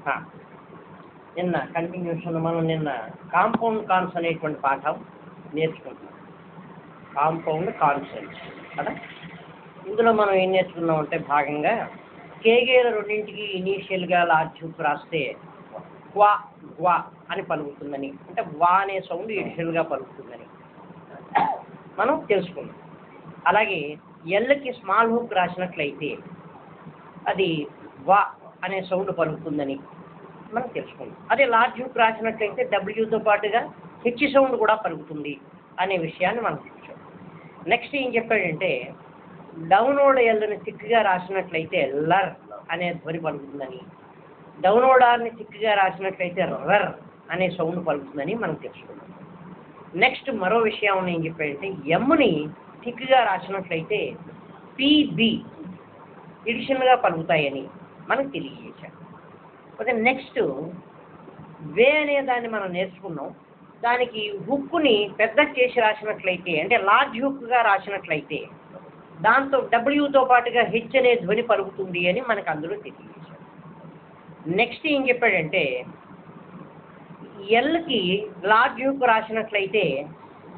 ఆ, నిన్న కంటిన్యూషన్ మనం నిన్న కాంపౌండ్ కాన్స్ అనేటువంటి పాఠం నేర్చుకుంటాం. కాంపౌండ్ కాన్సెప్ట్స్ కదా. ఇందులో మనం ఏం నేర్చుకున్నాం అంటే భాగంగా కేగేల రెండింటికి ఇనీషియల్గా లార్జ్ హుక్ రాస్తే క్వా గ్వా అని పలుకుతుందని, అంటే వా అనే సౌండ్ ఇనిషియల్గా పలుకుతుందని మనం తెలుసుకున్నాం. అలాగే ఎల్కి స్మాల్ హుక్ రాసినట్లయితే అది వా అనే సౌండ్ పలుకుతుందని మనం తెలుసుకున్నాం. అదే లార్జ్ హుక్ రాసినట్లయితే డబ్ల్యూతో పాటుగా హెచ్ సౌండ్ కూడా పలుకుతుంది అనే విషయాన్ని మనం చూసాం. నెక్స్ట్ ఏం చెప్పాడంటే డౌన్లోడ్ ఎల్ని థిక్గా రాసినట్లయితే లర్ అనే ధ్వని పలుకుతుందని, డౌన్లోడ్ ఆర్ని థిక్గా రాసినట్లయితే రర్ అనే సౌండ్ పలుకుతుందని మనం తెలుసుకున్నాం. నెక్స్ట్ మరో విషయం ఏం చెప్పాడంటే ఎమ్ని థిక్గా రాసినట్లయితే పిబి ఎడిషన్గా పలుకుతాయని మనకు తెలియజేశాం. అయితే నెక్స్ట్ వే అనే దాన్ని మనం నేర్చుకున్నాం. దానికి హుక్ని పెద్ద చేసి రాసినట్లయితే అంటే లార్జ్ హుక్గా రాసినట్లయితే దాంతో డబ్ల్యూతో పాటుగా హెచ్ అనే ధ్వని పలుకుతుంది అని మనకు అందులో తెలియజేశాం. నెక్స్ట్ ఏం చెప్పాడంటే ఎల్కి లార్జ్ హుక్ రాసినట్లయితే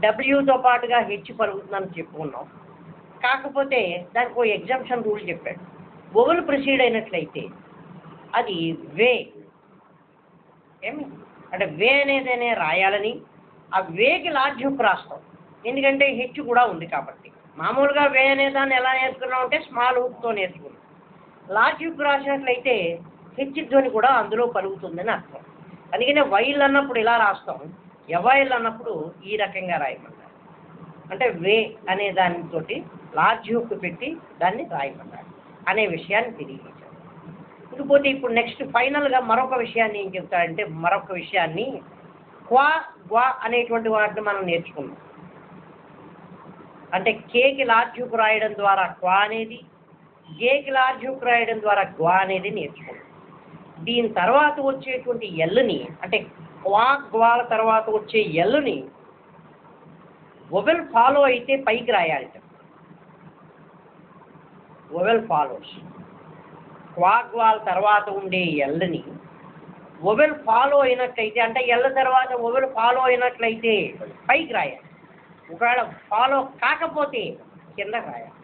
డబ్ల్యూతో పాటుగా హెచ్ పలుకుతుందని చెప్పుకున్నాం. కాకపోతే దానికి ఒక ఎగ్జామ్షన్ రూల్ చెప్పాడు. వొవెల్ ప్రొసీడ్ అయినట్లయితే అది వే ఏమి అంటే వే అనేదనే రాయాలని, ఆ వేకి లార్జ్ హుక్ రాస్తాం ఎందుకంటే హెచ్ కూడా ఉంది కాబట్టి. మామూలుగా వే అనే దాన్ని ఎలా నేర్చుకున్నాం అంటే స్మాల్ హుక్తో నేర్చుకున్నాం. లార్జ్ హుక్ రాసినట్లయితే హెచ్ ధ్వని కూడా అందులో పలుకుతుందని అర్థం. అందుకనే వైల్ అన్నప్పుడు ఇలా రాస్తాం, ఎవైల్ అన్నప్పుడు ఈ రకంగా రాయమన్నారు. అంటే వే అనే దానితోటి లార్జ్ హుక్ పెట్టి దాన్ని రాయమన్నారు అనే విషయాన్ని తెలియజేశారు. ఇకపోతే ఇప్పుడు నెక్స్ట్ ఫైనల్గా మరొక విషయాన్ని ఏం చెప్తాడంటే మరొక విషయాన్ని క్వా గ్వా అనేటువంటి వాటిని మనం నేర్చుకున్నాం. అంటే కేకి లార్జ్ హుక్ రాయడం ద్వారా క్వా అనేది, గేకి లార్జ్ హుక్ రాయడం ద్వారా గ్వా అనేది నేర్చుకున్నాం. దీని తర్వాత వచ్చేటువంటి ఎల్ని అంటే క్వా గ్వాల తర్వాత వచ్చే ఎల్ని వొవెల్ ఫాలో అయితే పైకి రాయాలి. వొవెల్ ఫాలోస్ క్వా గ్వాల తర్వాత ఉండే ఎల్ని వొవెల్ ఫాలో అయినట్లయితే అంటే ఎల్ తర్వాత వొవెల్ ఫాలో అయినట్లయితే పైకి రాయాలి. ఒకవేళ ఫాలో కాకపోతే కింద రాయాలి.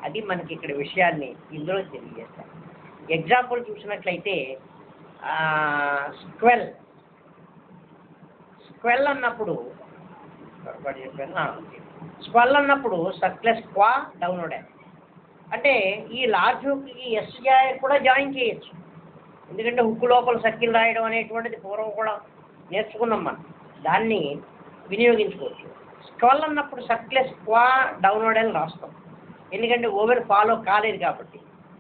అది మనకి ఇక్కడ విషయాన్ని ఇందులో తెలియజేస్తాం. ఎగ్జాంపుల్ చూసినట్లయితే స్క్వెల్ అన్నప్పుడు స్క్వెల్ అన్నప్పుడు సర్క్లెస్ క్వా డౌన్లోడ్ అంటే ఈ లార్జ్ హుక్కి ఎస్ఐ కూడా జాయిన్ చేయొచ్చు. ఎందుకంటే హుక్ లోపల సర్కిల్ రాయడం అనేటువంటిది పూర్వం కూడా నేర్చుకున్నాం మనం, దాన్ని వినియోగించుకోవచ్చు. స్క్వెల్ అన్నప్పుడు సర్క్లెస్ క్వా డౌన్లోడ్ అని రాస్తాం ఎందుకంటే ఓవెల్ ఫాలో కాలేదు కాబట్టి.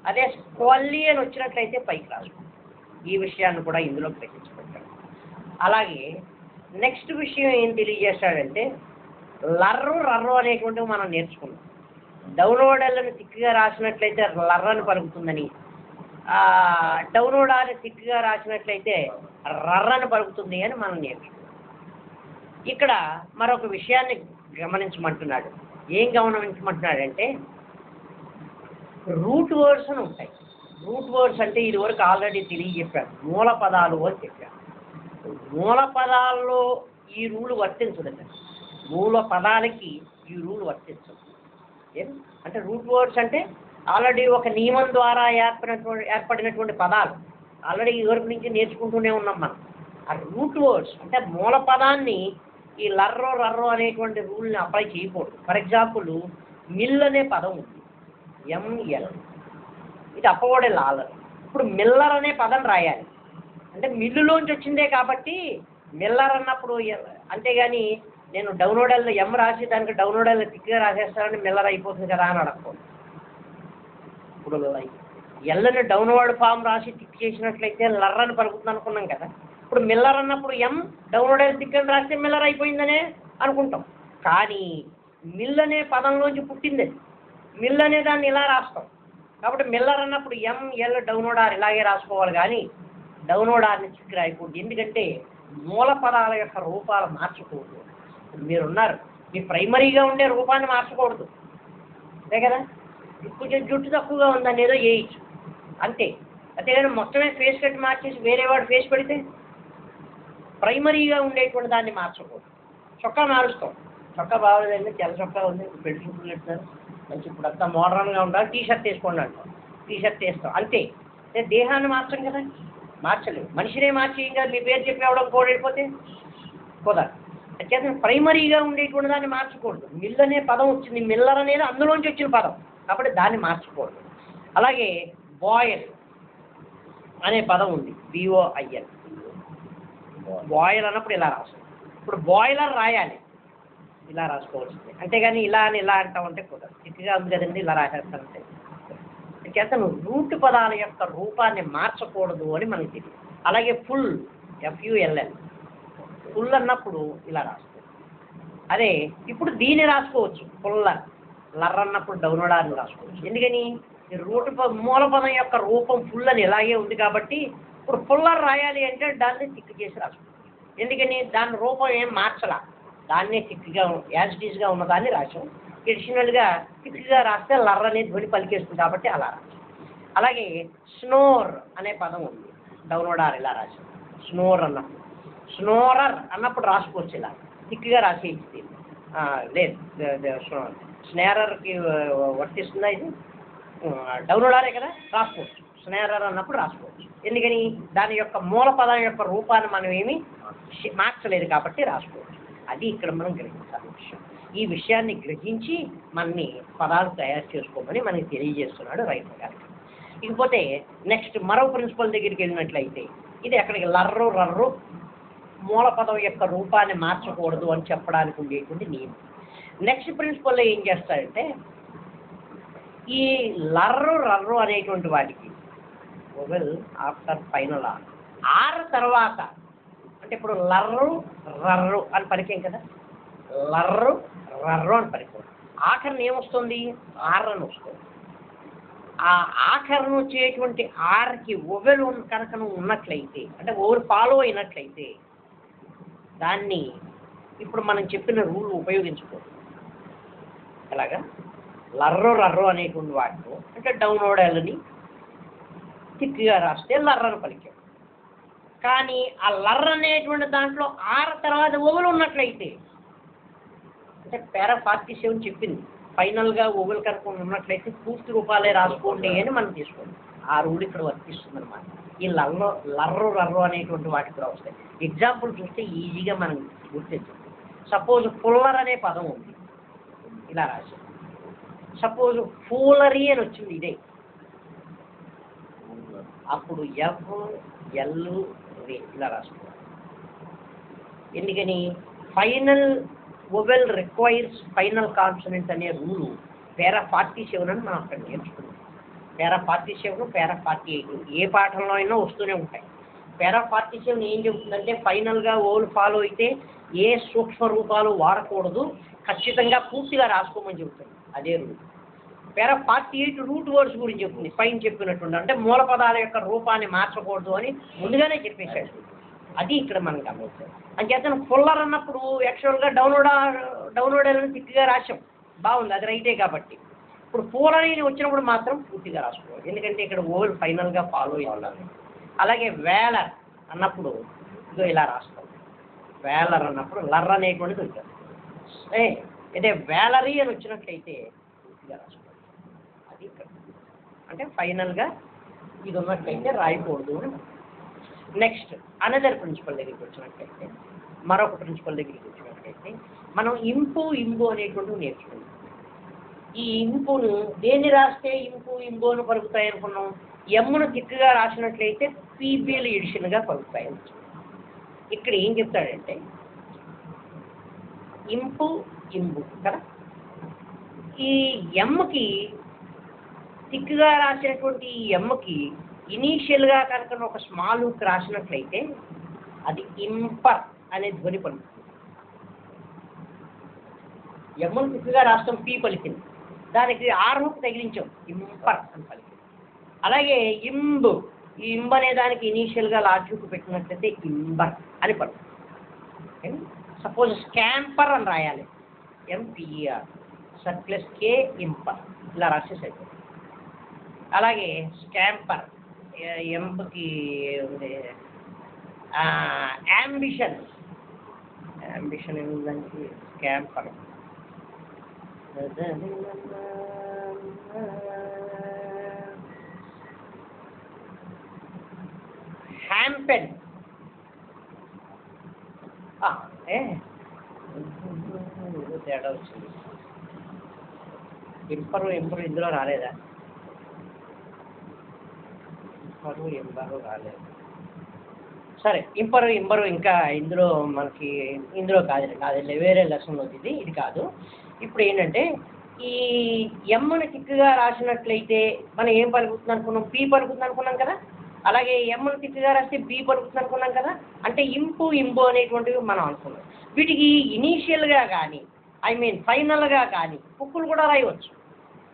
అదే స్క్వల్లీ అని వచ్చినట్లయితే పైకి రాస్తాం. ఈ విషయాన్ని కూడా ఇందులో గ్రహించబడ్డాడు. అలాగే నెక్స్ట్ విషయం ఏం తెలియజేస్తాడంటే రర్రు అనేటువంటివి మనం నేర్చుకున్నాం. డౌన్లోడర్లను థిక్గా రాసినట్లయితే లర్ అని పలుకుతుందని, డౌన్లోడర్ని థిక్గా రాసినట్లయితే రర్ అని పలుకుతుంది అని మనం నేర్చుకున్నాం. ఇక్కడ మరొక విషయాన్ని గమనించమంటున్నాడు. ఏం గమనించమంటున్నాడంటే రూట్ వర్డ్స్ అని ఉంటాయి. రూట్ వర్డ్స్ అంటే ఇదివరకు ఆల్రెడీ తెలియజెప్పాను, మూల పదాలు అని చెప్పాను. మూల పదాల్లో ఈ రూల్ వర్తించదండి. మూల పదాలకి ఈ రూల్ వర్తించదు. అంటే రూట్ వర్డ్స్ అంటే ఆల్రెడీ ఒక నియమం ద్వారా ఏర్పడినటువంటి పదాలు ఆల్రెడీ ఇదివరకు నుంచి నేర్చుకుంటూనే ఉన్నాం మనం. ఆ రూట్ వర్డ్స్ అంటే మూల పదాన్ని ఈ రర్రో అనేటువంటి రూల్ని అప్లై చేయకూడదు. ఫర్ ఎగ్జాంపుల్ మిల్ అనే పదం ఉంది, ఎంఎల్, ఇది అప్పవడే లాలర్. ఇప్పుడు మిల్లర్ అనే పదం రాయాలి అంటే మిల్లులోంచి వచ్చిందే కాబట్టి మిల్లర్ అన్నప్పుడు, అంతేగాని నేను డౌన్లోడర్లో ఎం రాసి దానికి డౌన్లోడర్లో థిక్గా రాసేస్తానని మిల్లర్ అయిపోతుంది కదా అని అడగకూడదు. ఇప్పుడు ఎల్లని డౌన్లోడ్ ఫామ్ రాసి థిక్ చేసినట్లయితే లర్ అని పలుకుతుంది అనుకున్నాం కదా. ఇప్పుడు మిల్లర్ అన్నప్పుడు ఎం డౌన్లోడర్ థిక్ అని రాస్తే మిల్లర్ అయిపోయిందనే అనుకుంటాం. కానీ మిల్ అనే పదంలోంచి పుట్టింది, మిల్ అనే దాన్ని ఇలా రాస్తాం కాబట్టి మిల్లర్ అన్నప్పుడు ఎంఎల్ డౌన్లోడర్ ఇలాగే రాసుకోవాలి కానీ డౌన్లోడర్ని థిక్ రాయకూడదు. ఎందుకంటే మూల పదాల యొక్క రూపాలు మార్చకూడదు. మీరున్నారు, మీ ప్రైమరీగా ఉండే రూపాన్ని మార్చకూడదు అంతే కదా. కొంచెం జుట్టు తక్కువగా ఉందని ఏదో వేయచ్చు అంతే, అంతేగాని మొత్తమే ఫేస్ కట్ మార్చేసి వేరే వాడు ఫేస్ పెడితే ప్రైమరీగా ఉండేటువంటి దాన్ని మార్చకూడదు. చొక్కా మారుస్తాం, చొక్కా బాగోలేదండి, తెల్ల చొక్కా ఉంది, బెడ్ షూట్లు పెట్టారు, మంచి ఇప్పుడు అంతా మోడర్న్గా ఉండాలి, టీ షర్ట్ వేసుకోండి అంటాం, టీ షర్ట్ వేస్తాం అంతే. దేహాన్ని మార్చం కదా, మార్చలేదు. మనిషినే మార్చి ఇంకా మీ పేరు చెప్పి అవడం కూడా వెళ్ళిపోతే కుదరదు. అంచేత ప్రైమరీగా ఉండేటువంటి దాన్ని మార్చకూడదు. మిల్ అనే పదం వచ్చింది, మిల్లర్ అనేది అందులోంచి వచ్చిన పదం కాబట్టి దాన్ని మార్చకూడదు. అలాగే బాయిల్ అనే పదం ఉంది, BOIL. బాయిల్ అన్నప్పుడు ఇలా రాస్తాం. ఇప్పుడు బాయిలర్ రాయాలి, ఇలా రాసుకోవాల్సింది. అంతేగాని ఇలా అని ఇలా అంటామంటే కుదరదు. చిక్కగా ఉంది కదండి ఇలా రాసేస్తానంటే. చేత నువ్వు రూట్ పదాల యొక్క రూపాన్ని మార్చకూడదు అని మనకి తెలియదు. అలాగే ఫుల్, FULL, ఫుల్ అన్నప్పుడు ఇలా రాసుకో. అదే ఇప్పుడు దీన్ని రాసుకోవచ్చు, పుల్లర్. లర్ అన్నప్పుడు డౌన్లోడాన్ని రాసుకోవచ్చు. ఎందుకని రూట్ మూల పదం యొక్క రూపం ఫుల్ అని ఇలాగే ఉంది కాబట్టి ఇప్పుడు పుల్లర్ రాయాలి అంటే దాన్ని టిక్ చేసి రాసుకోవచ్చు. ఎందుకని దాని రూపం ఏం మార్చలా, దాన్నే టిక్గా యాజ్ ఇట్ ఈస్గా ఉన్నదాన్ని రాసాం. ఎడిషనల్గా టిక్గా రాస్తే లర్ అనేది ధ్వని పలికేస్తుంది కాబట్టి అలా రాసాం. అలాగే స్నోర్ అనే పదం ఉంది, డౌన్లోడార్ ఇలా రాసాం. స్నోర్ అన్నప్పుడు, స్నోరర్ అన్నప్పుడు రాసుకోవచ్చు ఇలా టిక్గా రాసేది. లేదు స్నేరర్కి వర్తిస్తుందా ఇది, డౌన్లోడారే కదా, రాసుకోవచ్చు. స్నేరర్ అన్నప్పుడు రాసుకోవచ్చు. ఎందుకని దాని యొక్క మూల పదం యొక్క రూపాన్ని మనం ఏమీ మార్చలేదు కాబట్టి రాసుకోవచ్చు. అది ఇక్కడ మనం గ్రహించాలి విషయం. ఈ విషయాన్ని గ్రహించి మనని పదాలు తయారు చేసుకోమని మనకి తెలియజేస్తున్నాడు రైటర్ గారికి. ఇకపోతే నెక్స్ట్ మరో ప్రిన్సిపల్ దగ్గరికి వెళ్ళినట్లయితే ఇది అక్కడికి లర్రు రర్రు మూల పదం యొక్క రూపాన్ని మార్చకూడదు అని చెప్పడానికి ఉండేటువంటి నియమం. నెక్స్ట్ ప్రిన్సిపల్లో ఏం చేస్తాడంటే ఈ లర్రు రర్రు అనేటువంటి వాటికి వొవెల్ ఆఫ్టర్ ఫైనల్ ఆర్ తర్వాత, అంటే ఇప్పుడు లర్రు రర్రు అని పలికాం కదా, లర్రు రర్రు అని పలికాం, ఆఖరిని ఏమొస్తుంది, ఆర్ అని వస్తుంది. ఆ ఆఖరిని వచ్చేటువంటి ఆర్కి వొవెల్ కనుక ఉన్నట్లయితే, అంటే ఓవెల్ ఫాలో అయినట్లయితే దాన్ని ఇప్పుడు మనం చెప్పిన రూల్ ఉపయోగించుకోవచ్చు. ఎలాగా లర్రు రర్రు అనేటువంటి వాటిలో అంటే డౌన్లోడాలని టిక్గా రాస్తే లర్రను పలికాం. కానీ ఆ లర్ర అనేటువంటి దాంట్లో ఆర్ తర్వాత ఓవెల్ ఉన్నట్లయితే, అంటే పారా 47 చెప్పింది ఫైనల్గా ఓవెల్ కనుక ఉన్నట్లయితే పూర్తి రూపాలే రాసుకోండి అని మనం తీసుకోండి. ఆ రూల్ ఇక్కడ వర్తిస్తుంది అనమాట. ఈ లర్రు రర్రు అనేటువంటి వాటికి కూడా వస్తాయి. ఎగ్జాంపుల్ చూస్తే ఈజీగా మనం గుర్తించండి. సపోజ్ పుల్లర్ అనే పదం ఉంది, ఇలా రాసి. సపోజ్ ఫూలరీ అని వచ్చింది ఇదే, అప్పుడు FL ఇలా రాసుకోవాలి. ఎందుకని final vowel requires final consonant అనే రూలు పారా 47 అని మనం అక్కడ నేర్చుకున్నాం. పారా 47, పారా 48 ఏ పాఠంలో అయినా వస్తూనే ఉంటాయి. పారా 47 ఏం చెబుతుందంటే ఫైనల్గా ఓవెల్ ఫాలో అయితే ఏ సూక్ష్మ రూపాలు వాడకూడదు, ఖచ్చితంగా పూర్తిగా రాసుకోమని చెబుతుంది. అదే రూల్. పారా 48 రూట్ వర్డ్స్ గురించి చెప్తుంది, పైన చెప్పినట్టు అంటే మూల పదాల యొక్క రూపాన్ని మార్చకూడదు అని ముందుగానే చెప్పేశాడు. అది ఇక్కడ మనం గమనించాం. అంచేత ఫుల్లర్ అన్నప్పుడు యాక్చువల్గా డౌన్లోడాలని టిక్గా రాసాం, బాగుంది, అది రైటే కాబట్టి. ఇప్పుడు ఫూలరీ వచ్చినప్పుడు మాత్రం పూర్తిగా రాసుకోవాలి, ఎందుకంటే ఇక్కడ ఓవెల్ ఫైనల్గా ఫాలో అవ్వాలి. అలాగే వేలర్ అన్నప్పుడు ఇదో ఇలా రాస్తాం. వేలర్ అన్నప్పుడు లర్ అనేటువంటిది ఉంటుంది. అదే వేలరీ అని వచ్చినట్లయితే పూర్తిగా రాసుకోవాలి. అది ఇక్కడ అంటే ఫైనల్గా ఇది ఉన్నట్లయితే రాయకూడదు అని. నెక్స్ట్ అనదర్ ప్రిన్సిపల్ దగ్గరికి వచ్చినట్లయితే, మరొక ప్రిన్సిపల్ దగ్గరికి వచ్చినట్లయితే మనం ఇంపు అనేటువంటివి నేర్చుకున్నాం. ఈ ఇంపును దేన్ని రాస్తే ఇంపు అని పలుకుతాయి అనుకున్నాం. ఎమ్మును దిక్కుగా రాసినట్లయితే PBL ఎడిషన్గా పలుకుతాయి. ఇక్కడ ఏం చెప్తాడంటే ఇంపు కదా, ఈ ఎమ్కి దిక్కుగా రాసినటువంటి ఈ ఎమ్కి ఇనీషియల్గా కనుక ఒక స్మాల్ హుక్ రాసినట్లయితే అది ఇంపర్ అనే ధ్వని పలుకుతుంది. ఎమ్మును దిక్కుగా రాష్ట్రం పి పలికింది, దానికి ఆర్ హుక్ తగిలించాం, ఇంపర్ అని పలికింది. అలాగే ఇంబు, ఈ ఇంబ్ అనే దానికి ఇనీషియల్గా లార్జ్ హుక్ పెట్టినట్లయితే ఇంబర్ అని పలుకుతుంది. సపోజ్ స్కాంపర్ అని రాయాలి, MPER +K ఇంపర్ ఇలా రాసేసైతే. అలాగే స్కాంపర్ ఎంకి ఉంది యాంబిషన్. యాంబిషన్ ఏముందంటే క్యాంపర్. హ్యాంపెన్. ఏదో తేడా వచ్చింది. ఇంపరు ఇందులో రాలేదా? ఇంపరు రాలేదు. సరే, ఇంపరు ఇంకా ఇందులో కాదులే, వేరే లెసన్ అవుతుంది, ఇది కాదు. ఇప్పుడు ఏంటంటే ఈ ఎమ్మని తిక్కుగా రాసినట్లయితే మనం ఏం పలుకుతుంది అనుకున్నాం? పి పలుకుతుంది అనుకున్నాం కదా. అలాగే ఎమ్మని తిక్కుగా రాస్తే బి పలుకుతుంది అనుకున్నాం కదా. అంటే ఇంబో అనేటువంటివి మనం అనుకున్నాం. వీటికి ఇనీషియల్గా కానీ ఫైనల్గా కానీ హుక్కులు కూడా రాయవచ్చు.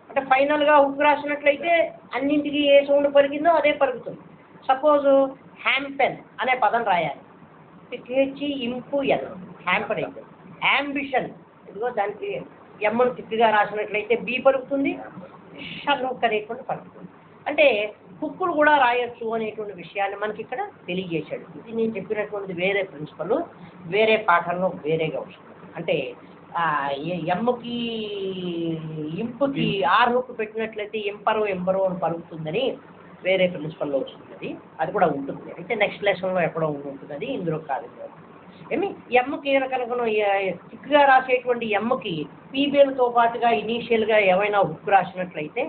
అంటే ఫైనల్గా హుక్ రాసినట్లయితే అన్నింటికి ఏ సౌండ్ పలికిందో అదే పలుకుతుంది. సపోజు హ్యాంపెన్ అనే పదం రాయాలి. హ్యాంపెన్ అయితే యాంబిషన్, ఇదిగో దానికి ఎమ్మను తిక్కుగా రాసినట్లయితే బి పలుకుతుంది, షన్ హుక్ అనేటువంటి పలుకుతుంది. అంటే హుక్కులు కూడా రాయొచ్చు అనేటువంటి విషయాన్ని మనకి ఇక్కడ తెలియజేశాడు. ఇది నేను చెప్పినటువంటిది వేరే ప్రిన్సిపల్, వేరే పాఠంలో వేరేగా వస్తుంది. అంటే ఎమ్మకి ఇంపుకి ఆర్ హుక్ పెట్టినట్లయితే ఎంబరో అని పలుకుతుందని వేరే ప్రిన్సిపల్లో వస్తుంది. అది కూడా ఉంటుంది. అయితే నెక్స్ట్ లెసన్లో ఎక్కడో ఉంటుంది, అది ఇందులో కాదు. ఎమ్మకి కనుక తిక్కుగా రాసేటువంటి ఎమ్మకి పీబీలతో పాటుగా ఇనీషియల్గా ఏమైనా హుక్ రాసినట్లయితే,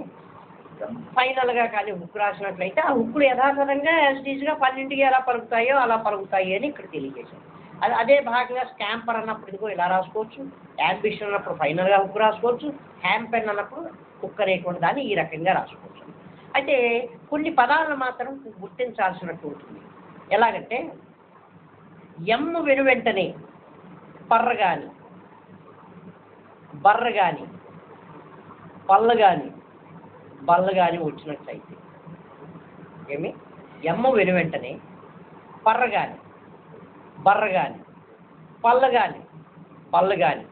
ఫైనల్గా కానీ హుక్ రాసినట్లయితే ఆ హుక్కులు యథాతథంగా యాజ్టీజ్గా 12కి ఎలా పలుకుతాయో అలా పలుకుతాయి అని ఇక్కడ తెలియజేశాం. అదే భాగంగా స్కాంపర్ అన్నప్పుడు ఇదిగో ఇలా రాసుకోవచ్చు, యాంబిషన్ అన్నప్పుడు ఫైనల్గా హుక్ రాసుకోవచ్చు, హ్యాంపెన్ అన్నప్పుడు హుక్ అనేటువంటి దాన్ని ఈ రకంగా రాసుకోవచ్చు. అయితే కొన్ని పదాలను మాత్రం గుర్తించాల్సినట్టు ఉంటుంది. ఎలాగంటే ఎమ్ము వెనువెంటనే పర్ర కానీ, బర్ర కానీ, పళ్ళు కానీ, బళ్ళు కానీ వచ్చినట్లయితే ఎమ్ము వెనువెంటనే పర్ర కానీ, బర్ర కానీ, పళ్ళు కానీ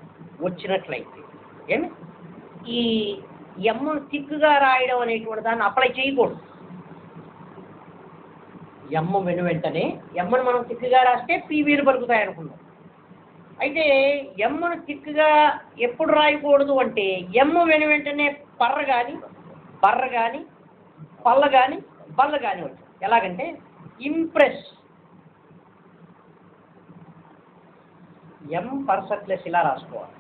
వచ్చినట్లయితే ఈ ఎమ్మను తిక్కుగా రాయడం అనేటువంటి దాన్ని అప్లై చేయకూడదు. ఎమ్మ వెనువెంటనే ఎమ్మను మనం తిక్కుగా రాస్తే పీవీలు పలుకుతాయి అనుకున్నాం. అయితే ఎమ్మను తిక్కుగా ఎప్పుడు రాయకూడదు అంటే ఎమ్మ వెనువెంటనే పర్ర కానీ, బర్ర కానీ, పళ్ళు కానీ, బళ్ళు కానీ వచ్చాయి. ఎలాగంటే ఇంప్రెస్, ఎం పర్సెంట్లెస్ ఇలా రాసుకోవాలి.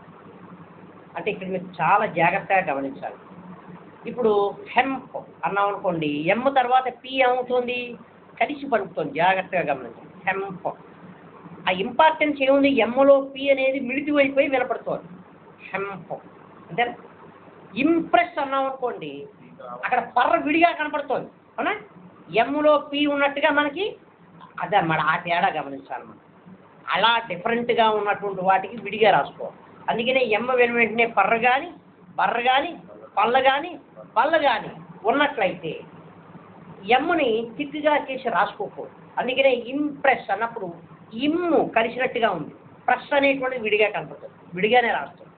అంటే ఇక్కడ మీరు చాలా జాగ్రత్తగా గమనించాలి. ఇప్పుడు హెంప్ అన్నాం అనుకోండి, ఎమ్ తర్వాత పి ఏమవుతుంది? కలిసి పలుకుతుంది. జాగ్రత్తగా గమనించాలి. హెంప్. ఆ ఇంపార్టెన్స్ ఏముంది? ఎమ్మలో పి అనేది మిడితివైపోయి వినపడుతుంది. హెంప్ అంటే ఇంప్రెస్ అన్నాం అనుకోండి, అక్కడ పర్ర విడిగా కనపడుతుంది. అవునా? ఎమ్ములో పి ఉన్నట్టుగా మనకి అదన్నమాట. ఆ తేడా గమనించాలి మనం. అలా డిఫరెంట్గా ఉన్నటువంటి వాటికి విడిగా రాసుకోవాలి. అందుకనే ఎమ్మ వెంటనే పర్ర కానీ, బర్ర కానీ, పళ్ళు కానీ, బళ్ళు కానీ ఉన్నట్లయితే ఎమ్ముని తిక్కుగా చేసి రాసుకోకూడదు. అందుకనే ఇంప్రెస్ అన్నప్పుడు ఇమ్ము కలిసినట్టుగా ఉంది, ప్రెస్ అనేటువంటి విడిగా కనపడుతుంది, విడిగానే రాస్తుంది.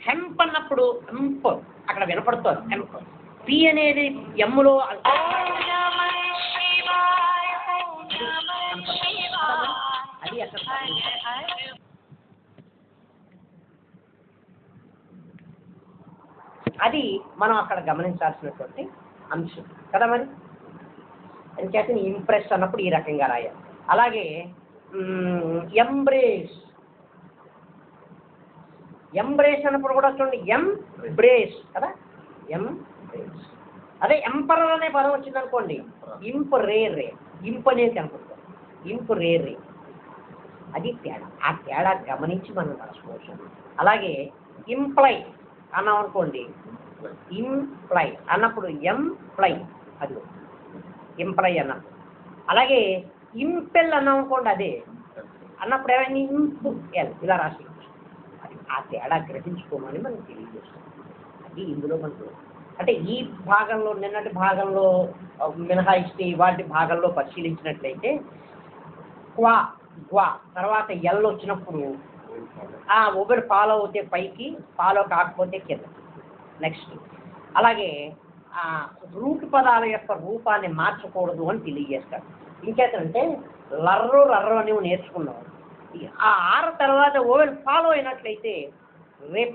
హెంప్ అన్నప్పుడు హెంప్ అక్కడ వినపడుతుంది. హెంప్ పి అనేది ఎమ్ములో అది అక్కడ అది మనం అక్కడ గమనించాల్సినటువంటి అంశం కదా. మరి అంచేత ఇంప్రెస్ అన్నప్పుడు ఈ రకంగా రాయాలి. అలాగే ఎంబ్రేస్, ఎంబ్రేస్ అన్నప్పుడు కూడా చూడండి ఎంబ్రేస్ కదా, ఎంబ్రేస్. అదే ఎంపరర్ అనే పదం వచ్చింది అనుకోండి, ఇంప్ రే రే, ఇంప్ అనేది కనపడుతుంది, ఇంప్ రే రే. అది తేడా. ఆ తేడా గమనించి మనం రాసుకోవచ్చు. అలాగే ఇంప్లై అన్నాం అనుకోండి, ఇంప్లై అన్నప్పుడు ఎంప్లై, అది ఇంప్లై అన్నప్పుడు. అలాగే ఇంపెల్ అన్నాం అనుకోండి, అదే అన్నప్పుడు ఏమైనా ఇంపు ఎల్ ఇలా రాసుకోవచ్చు. అది ఆ తేడా గ్రహించుకోమని మనం తెలియజేస్తాం. అది ఇందులో మనకు అంటే ఈ భాగంలో నిన్నటి భాగంలో మినహాయిస్తే వాటి భాగంలో పరిశీలించినట్లయితే క్వా గ్వా తర్వాత ఎల్ వచ్చినప్పుడు ఒకటి ఫాలో అవుతే పైకి, ఫాలో కాకపోతే కింద. నెక్స్ట్ అలాగే ఆ రూట్ పదాల యొక్క రూపాన్ని మార్చకూడదు అని తెలియజేస్తాడు. ఇంకేతంటే లర్రు రర్రు అని నేర్చుకున్నాం. ఆ ఆరు తర్వాత ఓవెల్ ఫాలో అయినట్లయితే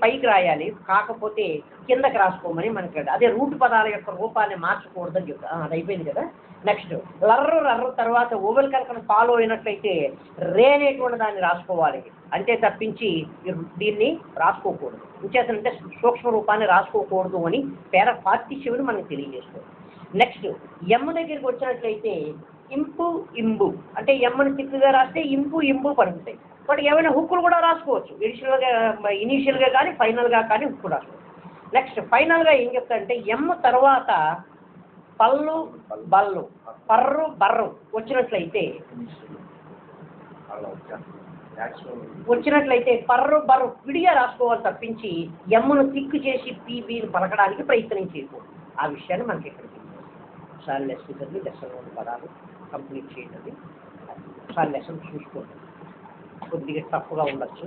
పైకి రాయాలి, కాకపోతే కిందకి రాసుకోమని మనకి అదే రూట్ పదాల యొక్క రూపాన్ని మార్చకూడదని చెప్తారు. అది అయిపోయింది కదా. నెక్స్ట్ లర్రు రర్రు తర్వాత ఓవెల్ కనుక ఫాలో అయినట్లయితే రే అనేటువంటి దాన్ని రాసుకోవాలి, అంతే తప్పించి దీన్ని రాసుకోకూడదు. ఇంకేతంటే సూక్ష్మ రూపాన్ని రాసుకోకూడదు అని పేర 47 మనకు తెలియజేస్తుంది. నెక్స్ట్ ఎమ్ దగ్గరికి వచ్చినట్లయితే ఇంపు ఇంబు అంటే ఎమ్మని తిక్కుగా రాస్తే ఇంపు ఇంబు పలుకుతాయి. బట్ ఏమైనా హుక్కులు కూడా రాసుకోవచ్చు, ఇనీషియల్గా కానీ ఫైనల్గా కానీ హుక్కు రాసుకోవచ్చు. నెక్స్ట్ ఫైనల్గా ఏం చెప్తారంటే ఎమ్ తర్వాత పళ్ళు బళ్ళు పర్రు బర్రు వచ్చినట్లయితే పర్రు బర్రు విడిగా రాసుకోవాలి తప్పించి ఎమ్మును తిక్కు చేసి పీబీని పలకడానికి ప్రయత్నం చేయకూడదు. ఆ విషయాన్ని మనకి ఇక్కడ ఒకసారి లెసన్ పదాలు కంప్లీట్ చేయండి. ఒకసారి లెసన్ చూసుకోండి, కొద్దిగా తప్పుగా ఉండొచ్చు.